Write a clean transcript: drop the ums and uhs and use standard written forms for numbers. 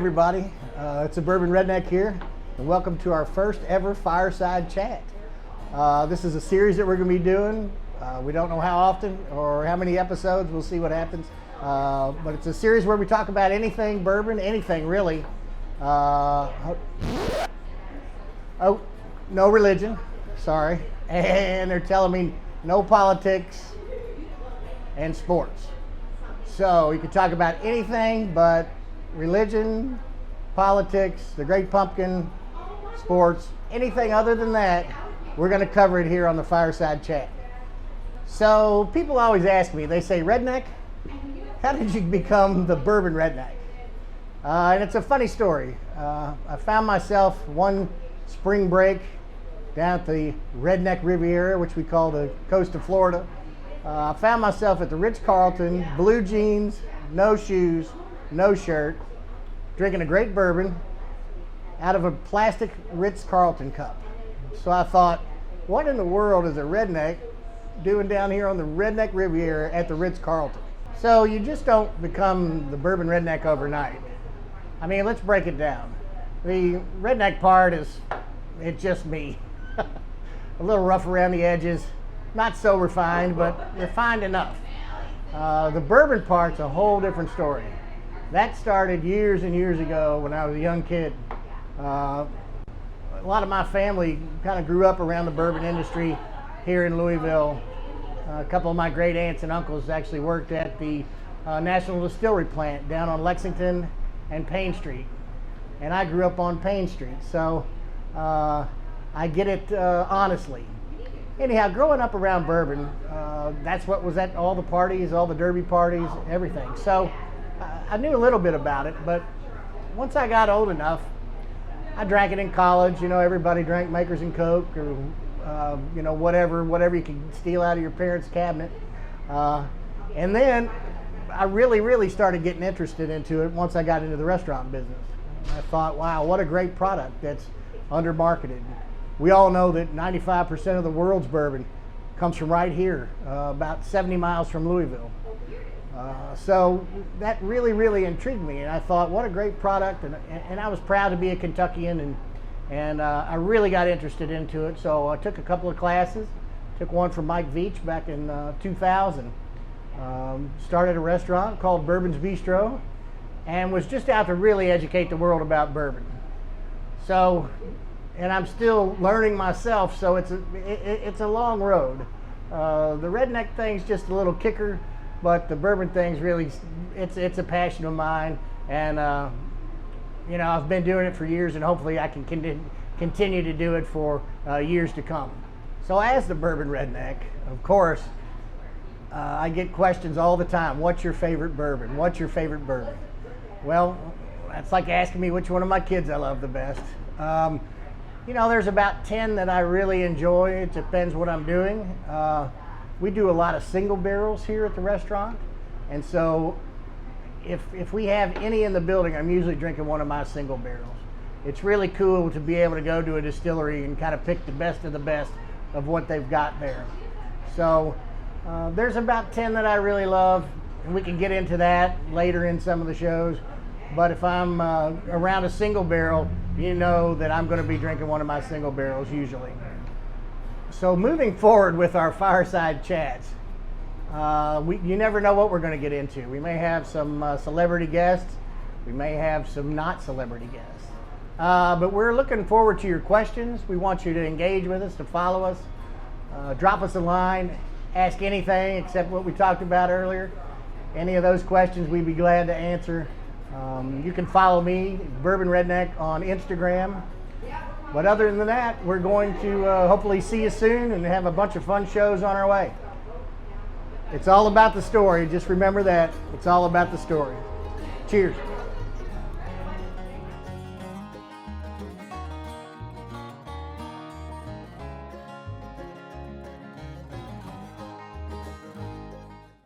everybody. It's a Bourbon Redneck here, and welcome to our first ever Fireside Chat. This is a series that we're going to be doing. We don't know how often or how many episodes. We'll see what happens. But it's a series where we talk about anything bourbon, anything really. Oh, no religion, sorry. And they're telling me no politics and sports. So you can talk about anything but religion, politics, the Great Pumpkin, sports, anything other than that, we're going to cover it here on the Fireside Chat. So people always ask me, they say, Redneck, how did you become the Bourbon Redneck? And it's a funny story. I found myself one spring break down at the Redneck Riviera, which we call the coast of Florida. I found myself at the Ritz-Carlton, blue jeans, no shoes, no shirt, drinking a great bourbon out of a plastic Ritz-Carlton cup. So I thought, what in the world is a redneck doing down here on the Redneck Riviera at the Ritz-Carlton? So you just don't become the Bourbon Redneck overnight. I mean, let's break it down. The redneck part is, it's just me. A little rough around the edges, not so refined, but refined enough. The bourbon part's a whole different story. That started years and years ago when I was a young kid. A lot of my family kind of grew up around the bourbon industry here in Louisville. A couple of my great aunts and uncles actually worked at the National Distillery plant down on Lexington and Payne Street. And I grew up on Payne Street, so I get it honestly. Anyhow, growing up around bourbon, that's what was at all the parties, all the derby parties, everything. So I knew a little bit about it, but once I got old enough, I drank it in college. You know, everybody drank Makers and Coke or, you know, whatever you could steal out of your parents' cabinet. And then I really started getting interested into it once I got into the restaurant business. I thought, wow, what a great product that's under-marketed. We all know that 95% of the world's bourbon comes from right here, about 70 miles from Louisville. So that really intrigued me, and I thought, what a great product, and I was proud to be a Kentuckian, and I really got interested into it. So I took a couple of classes, took one from Mike Veach back in 2000, started a restaurant called Bourbons Bistro, and was just out to really educate the world about bourbon. So, and I'm still learning myself, so it's a long road. The redneck thing's just a little kicker, but the bourbon thing's really, it's a passion of mine, and you know, I've been doing it for years, and hopefully I can continue to do it for years to come. So as the Bourbon Redneck, of course, I get questions all the time. What's your favorite bourbon? What's your favorite bourbon? Well, that's like asking me which one of my kids I love the best. You know, there's about 10 that I really enjoy. It depends what I'm doing. We do a lot of single barrels here at the restaurant. And so if we have any in the building, I'm usually drinking one of my single barrels. It's really cool to be able to go to a distillery and kind of pick the best of the best of what they've got there. So there's about 10 that I really love, and we can get into that later in some of the shows. But if I'm around a single barrel, you know that I'm going to be drinking one of my single barrels usually. So moving forward with our Fireside Chats, you never know what we're going to get into. We may have some celebrity guests. We may have some not celebrity guests. But we're looking forward to your questions. We want you to engage with us, to follow us. Drop us a line. Ask anything except what we talked about earlier. Any of those questions we'd be glad to answer. You can follow me, Bourbon Redneck, on Instagram. But other than that, we're going to hopefully see you soon and have a bunch of fun shows on our way. It's all about the story. Just remember that. It's all about the story. Cheers.